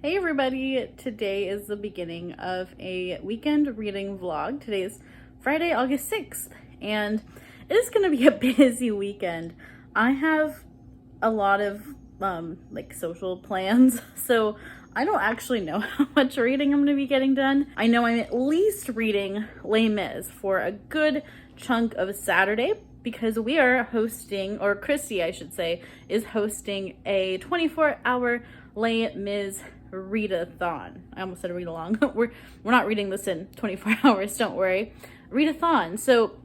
Hey everybody, today is the beginning of a weekend reading vlog. Today is Friday, August 6th, and it is going to be a busy weekend. I have a lot of social plans, so I don't actually know how much reading I'm going to be getting done. I know I'm at least reading Les Mis for a good chunk of Saturday because we are hosting, or Christy I should say, is hosting a 24-hour Les Mis readathon. I almost said read along. We're not reading this in 24 hours, don't worry. Readathon. So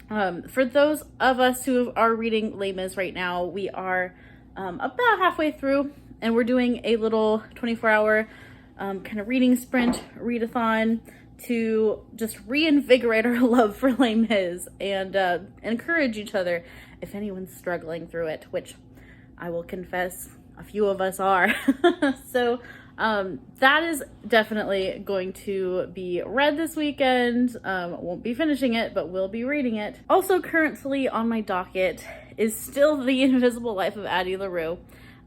for those of us who are reading Les Mis right now, we are about halfway through, and we're doing a little 24-hour kind of reading sprint readathon to just reinvigorate our love for Les Mis and encourage each other if anyone's struggling through it, which I will confess a few of us are. So that is definitely going to be read this weekend. Won't be finishing it, but will be reading it. Also currently on my docket is still The Invisible Life of Addy Larue.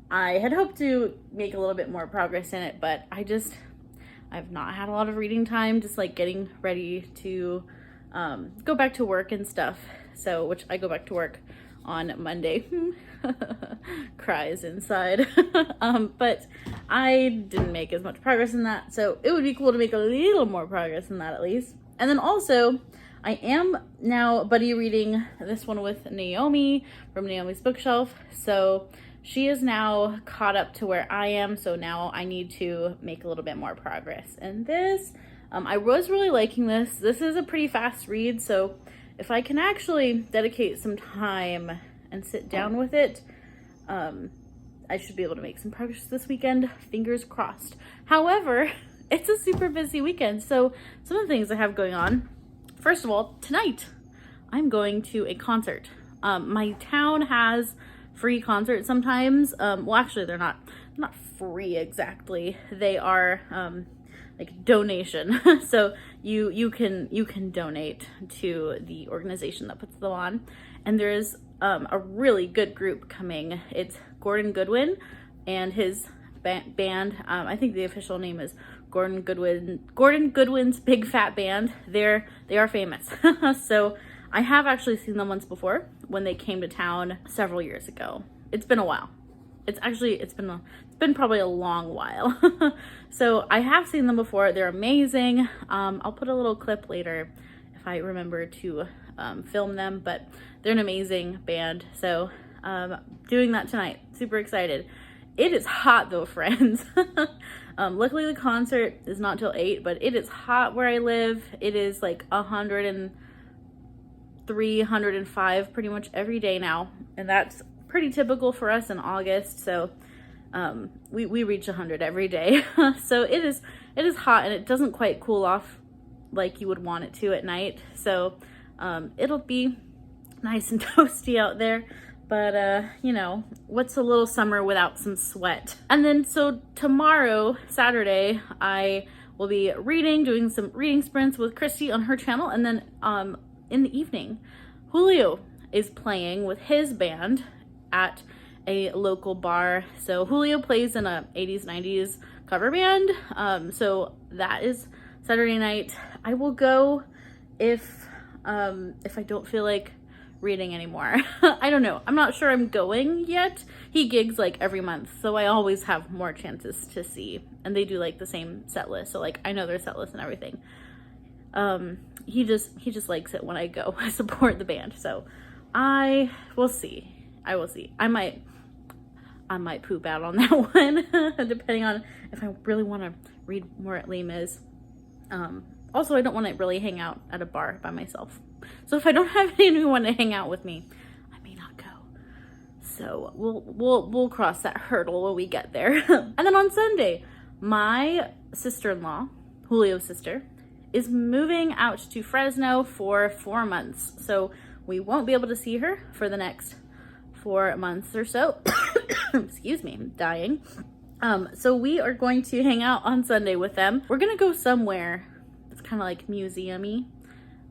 I had hoped to make a little bit more progress in it, but I've not had a lot of reading time, just like getting ready to go back to work and stuff. So, which I go back to work on Monday. Cries inside. But I didn't make as much progress in that, so it would be cool to make a little more progress in that at least. And then also, I am now buddy reading this one with Naomi from Naomi's Bookshelf, so she is now caught up to where I am, so now I need to make a little bit more progress. And this, I was really liking this. This is a pretty fast read, so if I can actually dedicate some time and sit down with it, I should be able to make some progress this weekend. Fingers crossed. However, it's a super busy weekend, so some of the things I have going on. First of all, tonight I'm going to a concert. My town has free concerts sometimes. Well, actually, they're not free exactly. They are like donation. So you can donate to the organization that puts them on, and there's a really good group coming. It's Gordon Goodwin and his band. I think the official name is Gordon Goodwin's Big Fat Band. They are famous. So I have actually seen them once before when they came to town several years ago. It's been a while. It's been probably a long while. So I have seen them before. They're amazing. I'll put a little clip later if I remember to film them, but they're an amazing band. So doing that tonight. Super excited. It is hot though, friends. Luckily the concert is not till 8, but it is hot where I live. It is like 103, 105 pretty much every day now, and that's pretty typical for us in August. So we reach 100 every day. So it is hot, and it doesn't quite cool off like you would want it to at night. So it'll be nice and toasty out there, but you know, what's a little summer without some sweat? And then so tomorrow, Saturday, I will be doing some reading sprints with Christy on her channel, and then in the evening, Julio is playing with his band at a local bar. So Julio plays in a 80s 90s cover band. So that is Saturday night. I will go if I don't feel like reading anymore. I don't know. I'm not sure I'm going yet. He gigs like every month, so I always have more chances to see. And they do like the same set list, so like I know their set list and everything. He just likes it when I go support the band. So I will see. I might poop out on that one, depending on if I really want to read more at Les Mis. Also, I don't want to really hang out at a bar by myself. So if I don't have anyone to hang out with me, I may not go. So we'll cross that hurdle when we get there. And then on Sunday, my sister-in-law, Julio's sister, is moving out to Fresno for 4 months. So we won't be able to see her for the next 4 months or so. Excuse me, I'm dying. So we are going to hang out on Sunday with them. We're gonna go somewhere that's kind of like museum-y,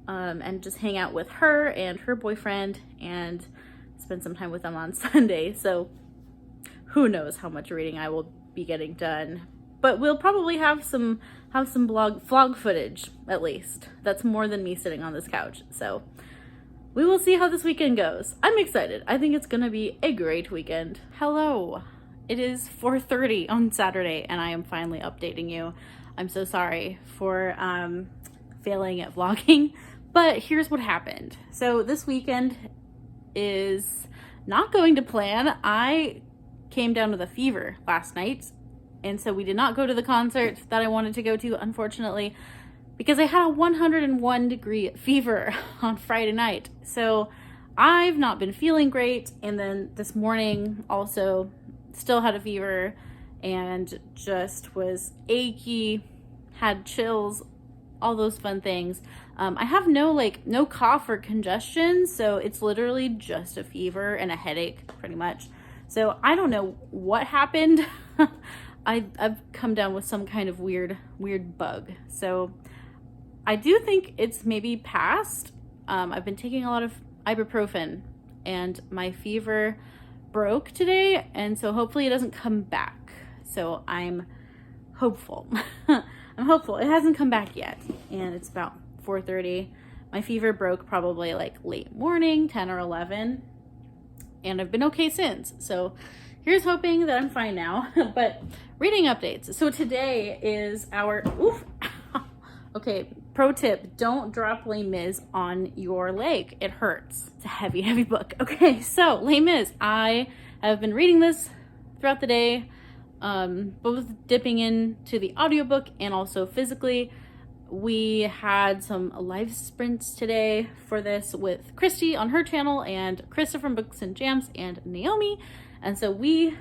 and just hang out with her and her boyfriend and spend some time with them on Sunday. So who knows how much reading I will be getting done. but we'll probably have some vlog footage, at least. That's more than me sitting on this couch. So we will see how this weekend goes. I'm excited. I think it's gonna be a great weekend. Hello. It is 4:30 on Saturday and I am finally updating you. I'm so sorry for failing at vlogging, but here's what happened. So this weekend is not going to plan. I came down with a fever last night, and so we did not go to the concert that I wanted to go to, unfortunately, because I had a 101-degree fever on Friday night. So I've not been feeling great, and then this morning also still had a fever and just was achy, had chills, all those fun things. I have no cough or congestion, so it's literally just a fever and a headache pretty much. So I don't know what happened. I've come down with some kind of weird bug. So I do think it's maybe passed. I've been taking a lot of ibuprofen and my fever broke today, and so hopefully it doesn't come back. So I'm hopeful. I'm hopeful. It hasn't come back yet, and it's about 4:30. My fever broke probably like late morning, 10 or 11, and I've been okay since. So here's hoping that I'm fine now. But reading updates. So today is our okay, pro tip, don't drop Les Mis on your leg. It hurts. It's a heavy book. Okay, so Les Mis, I have been reading this throughout the day, both dipping into the audiobook and also physically. We had some live sprints today for this with Christy on her channel and Krista from Books and Jams and Naomi. And so we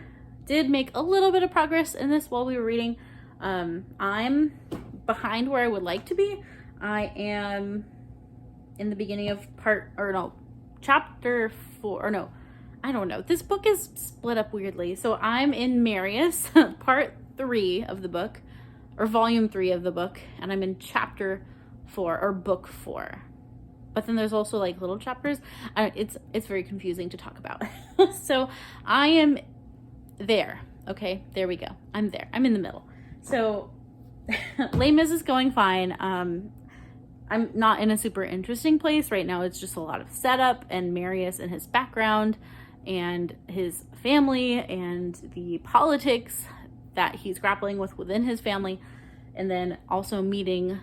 did make a little bit of progress in this while we were reading. I'm behind where I would like to be. I am in the beginning of chapter 4, or no, I don't know. This book is split up weirdly. So I'm in Marius, part 3 of the book, or volume 3 of the book, and I'm in chapter 4, or book 4. But then there's also like little chapters. It's very confusing to talk about. So I am there. Okay, there we go. I'm there. I'm in the middle. So Les Mis is going fine. I'm not in a super interesting place right now. It's just a lot of setup and Marius and his background and his family and the politics that he's grappling with within his family, and then also meeting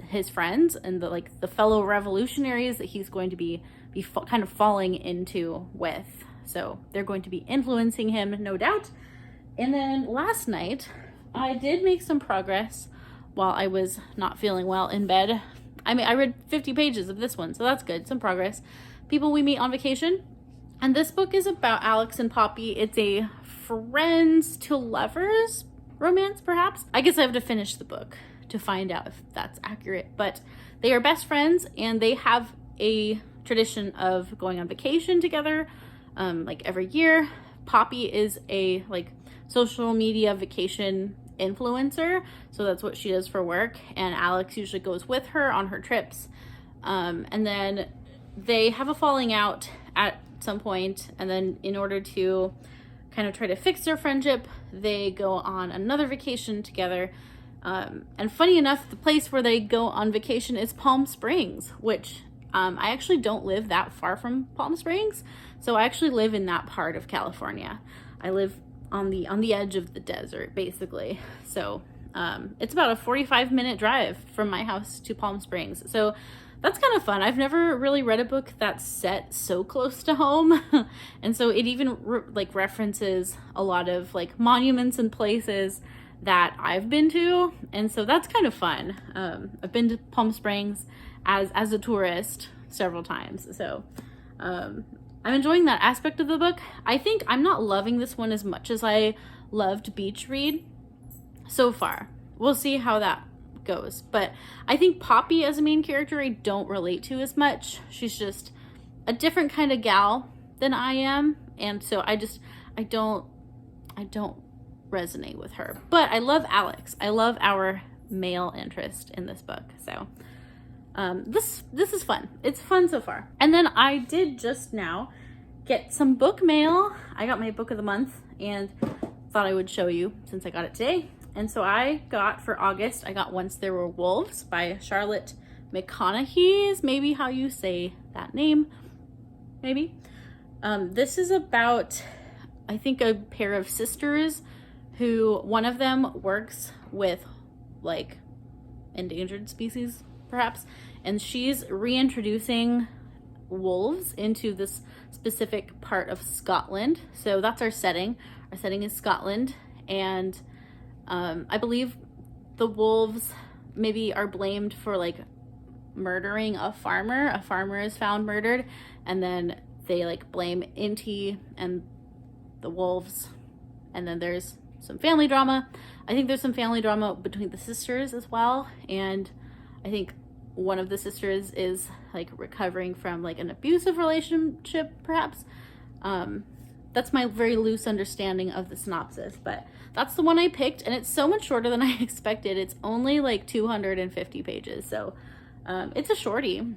his friends and the fellow revolutionaries that he's going to be kind of falling into with. So they're going to be influencing him, no doubt. And then last night I did make some progress while I was not feeling well in bed. I mean, I read 50 pages of this one, so that's good. Some progress. People we meet on vacation. And this book is about Alex and Poppy. It's a friends to lovers romance, perhaps. I guess I have to finish the book to find out if that's accurate. But they are best friends, and they have a tradition of going on vacation together, like every year. Poppy is a social media vacation influencer, so that's what she does for work, and Alex usually goes with her on her trips, and then they have a falling out at some point, and then in order to kind of try to fix their friendship, they go on another vacation together, and funny enough, the place where they go on vacation is Palm Springs, which I actually don't live that far from Palm Springs, so I actually live in that part of California. I live on the edge of the desert, basically. So it's about a 45-minute drive from my house to Palm Springs. So that's kind of fun. I've never really read a book that's set so close to home. And so it even references a lot of monuments and places that I've been to. And so that's kind of fun. I've been to Palm Springs as a tourist several times. So I'm enjoying that aspect of the book. I think I'm not loving this one as much as I loved Beach Read so far. We'll see how that goes. But I think Poppy as a main character I don't relate to as much. She's just a different kind of gal than I am. And so I don't resonate with her. But I love Alex. I love our male interest in this book. So this is fun. It's fun so far. And then I did just now get some book mail. I got my book of the month and thought I would show you since I got it today. And so I got, for August, I got Once There Were Wolves by Charlotte McConaughey, is maybe how you say that name, maybe. This is about, I think, a pair of sisters who, one of them works with like endangered species, perhaps, and she's reintroducing wolves into this specific part of Scotland. So that's our setting. Our setting is Scotland, and I believe the wolves maybe are blamed for like murdering a farmer. A farmer is found murdered, and then they like blame Inti and the wolves, and then there's some family drama. I think there's some family drama between the sisters as well, and I think one of the sisters is like recovering from like an abusive relationship, perhaps. That's my very loose understanding of the synopsis, but that's the one I picked, and it's so much shorter than I expected. It's only like 250 pages, so it's a shorty,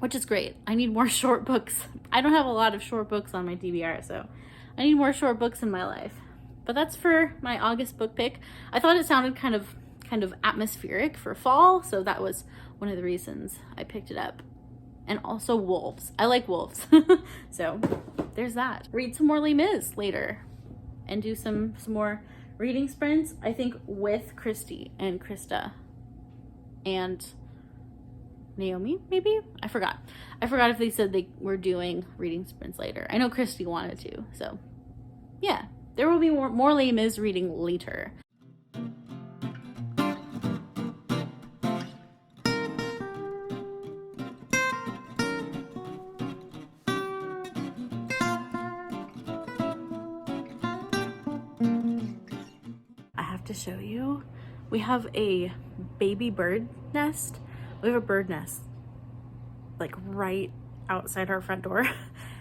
which is great. I need more short books. I don't have a lot of short books on my TBR, so I need more short books in my life. But that's for my August book pick. I thought it sounded kind of atmospheric for fall, so that was one of the reasons I picked it up. And also wolves. I like wolves. So there's that. Read some more Les Mis later and do some more reading sprints, I think, with Christy and Krista and Naomi, maybe? I forgot if they said they were doing reading sprints later. I know Christy wanted to, so yeah, there will be more Les Mis reading later. I have to show you, we have a baby bird nest. We have a bird nest like right outside our front door,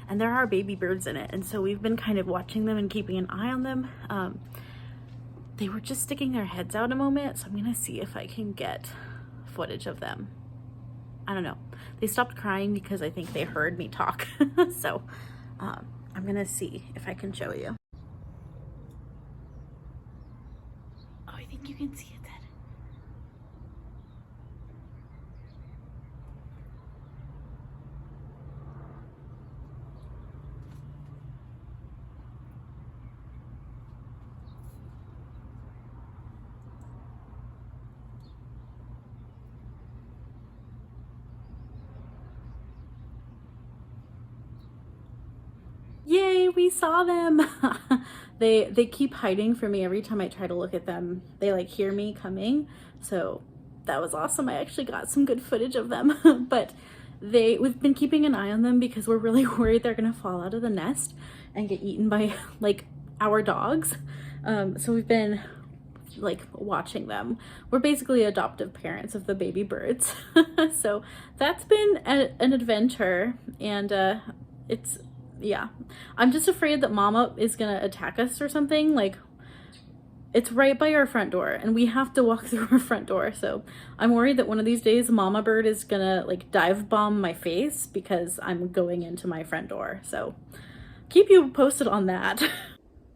and there are baby birds in it, and so we've been kind of watching them and keeping an eye on them. They were just sticking their heads out a moment, so I'm gonna see if I can get footage of them. I don't know. They stopped crying because I think they heard me talk. So I'm gonna see if I can show you. Oh, I think you can see it then. Yay, we saw them. They keep hiding from me every time I try to look at them. They like hear me coming, so that was awesome. I actually got some good footage of them. But we've been keeping an eye on them because we're really worried they're gonna fall out of the nest and get eaten by like our dogs. So we've been like watching them. We're basically adoptive parents of the baby birds. So that's been an adventure, and yeah, I'm just afraid that Mama is gonna attack us or something. Like, it's right by our front door and we have to walk through our front door, so I'm worried that one of these days Mama Bird is gonna like dive bomb my face because I'm going into my front door. So keep you posted on that.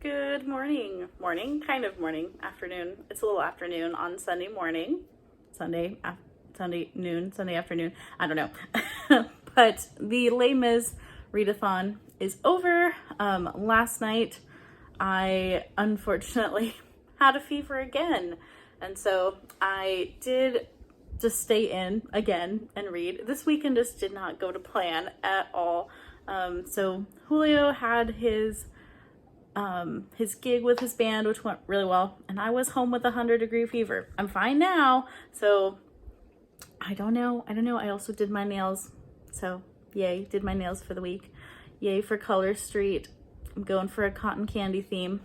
Good morning. Kind of morning, afternoon. It's a little afternoon on Sunday morning. Sunday noon, Sunday afternoon. I don't know. But the Les Mis readathon is over. Last night I unfortunately had a fever again, and so I did just stay in again and read. This weekend just did not go to plan at all. So Julio had his gig with his band, which went really well, and I was home with a 100-degree fever. I'm fine now, so I don't know. I also did my nails, so yay, did my nails for the week. Yay for Color Street. I'm going for a cotton candy theme.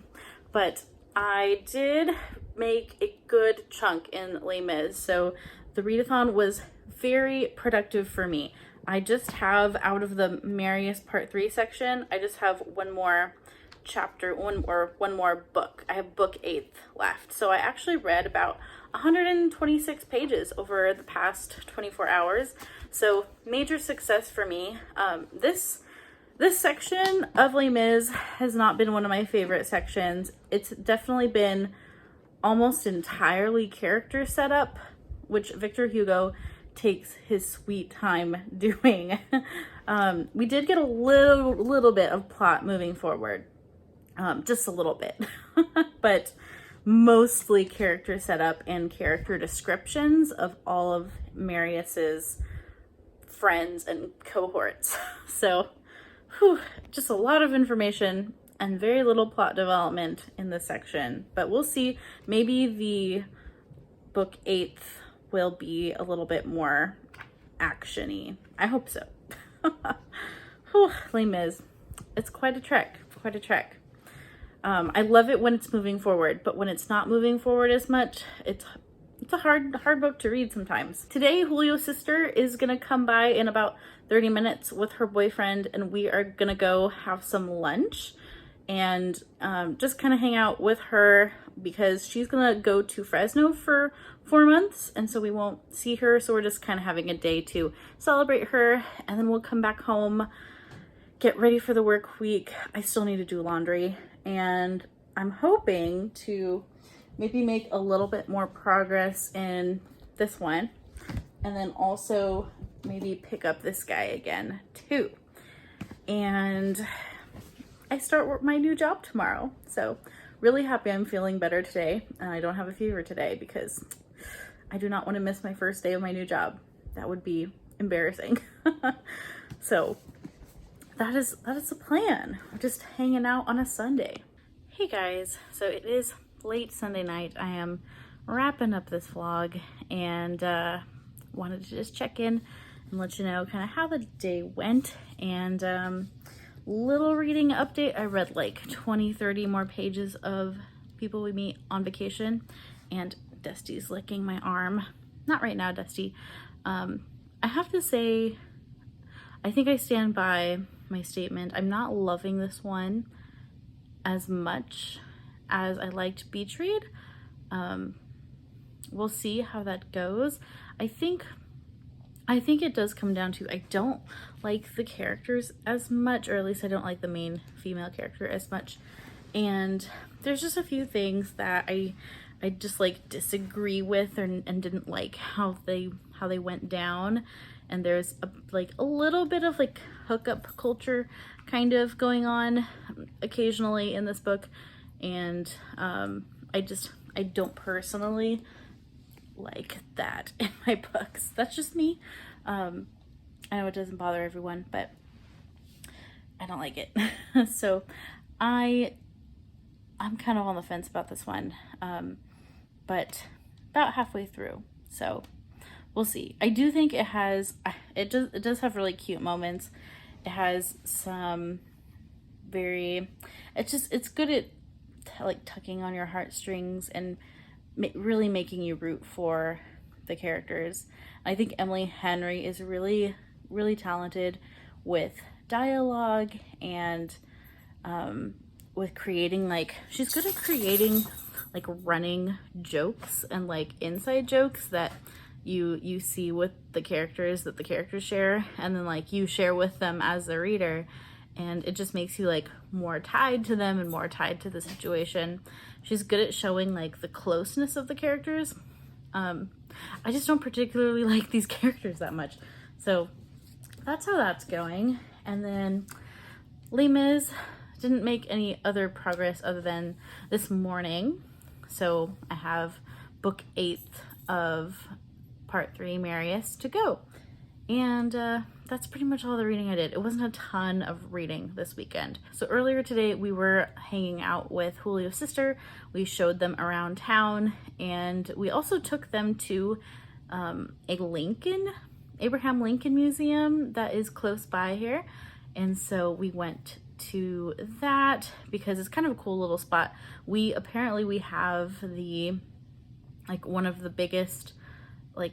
But I did make a good chunk in Les Mis, so the readathon was very productive for me. I just have, out of the Marius Part 3 section, I just have one more chapter, one more book. I have book 8 left. So I actually read about 126 pages over the past 24 hours. So major success for me. This section of Les Mis has not been one of my favorite sections. It's definitely been almost entirely character setup, which Victor Hugo takes his sweet time doing. We did get a little bit of plot moving forward, just a little bit, but mostly character setup and character descriptions of all of Marius's friends and cohorts. So, just a lot of information and very little plot development in this section, but we'll see. Maybe the book 8th will be a little bit more action-y. I hope so. Les Mis. It's quite a trek, quite a trek. I love it when it's moving forward, but when it's not moving forward as much, it's a hard book to read sometimes. Today, Julio's sister is gonna come by in about 30 minutes with her boyfriend, and we are gonna go have some lunch and just kind of hang out with her because she's gonna go to Fresno for 4 months, and so we won't see her. So we're just kind of having a day to celebrate her, and then we'll come back home, get ready for the work week. I still need to do laundry, and I'm hoping to maybe make a little bit more progress in this one, and then also maybe pick up this guy again too. And I start my new job tomorrow, so really happy I'm feeling better today, and I don't have a fever today because I do not want to miss my first day of my new job. That would be embarrassing. So that is the plan. We're just hanging out on a Sunday. Hey guys, so it is late Sunday night. I am wrapping up this vlog and wanted to just check in and let you know kind of how the day went. And little reading update. I read like 20-30 more pages of People We Meet on Vacation, and Dusty's licking my arm. Not right now, Dusty. I have to say, I think I stand by my statement. I'm not loving this one as much as I liked Beach Read. We'll see how that goes. I think it does come down to I don't like the characters as much, or at least I don't like the main female character as much. And there's just a few things that I just like disagree with and didn't like how they went down. And there's a little bit of like hookup culture kind of going on occasionally in this book. And I don't personally like that in my books. That's just me. I know it doesn't bother everyone, but I don't like it. So I'm kind of on the fence about this one, but about halfway through, so we'll see. I do think it does have really cute moments. It has some it's good at like tugging on your heartstrings and really making you root for the characters. I think Emily Henry is really, really talented with dialogue and with creating, she's good at creating like running jokes and like inside jokes that you see with the characters that the characters share, and then like you share with them as the reader, and it just makes you like more tied to them and more tied to the situation. She's good at showing like the closeness of the characters. I just don't particularly like these characters that much. So that's how that's going. And then Les Mis didn't make any other progress other than this morning. So I have book 8 of part 3, Marius, to go. And that's pretty much all the reading I did. It wasn't a ton of reading this weekend. So earlier today we were hanging out with Julio's sister. We showed them around town, and we also took them to Abraham Lincoln Museum that is close by here. And so we went to that because it's kind of a cool little spot. We have one of the biggest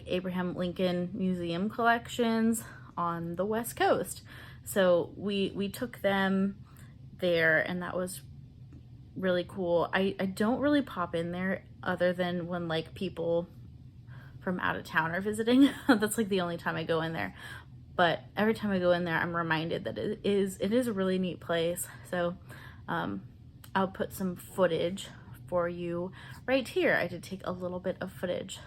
Abraham Lincoln Museum collections on the West Coast. So we took them there, and that was really cool. I don't really pop in there other than when people from out of town are visiting. That's the only time I go in there. But every time I go in there, I'm reminded that it is a really neat place. So I'll put some footage for you right here. I did take a little bit of footage.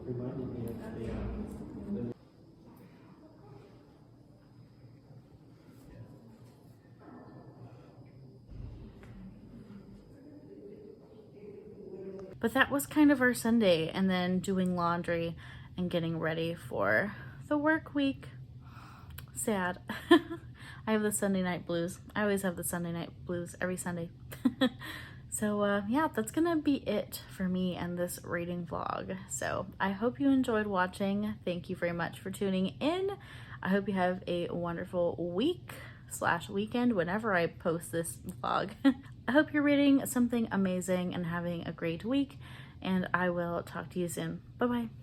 Reminded me of the But that was kind of our Sunday, and then doing laundry and getting ready for the work week. Sad. I have the Sunday night blues. I always have the Sunday night blues every Sunday. So yeah, that's gonna be it for me and this reading vlog. So I hope you enjoyed watching. Thank you very much for tuning in. I hope you have a wonderful week/weekend whenever I post this vlog. I hope you're reading something amazing and having a great week, and I will talk to you soon. Bye-bye.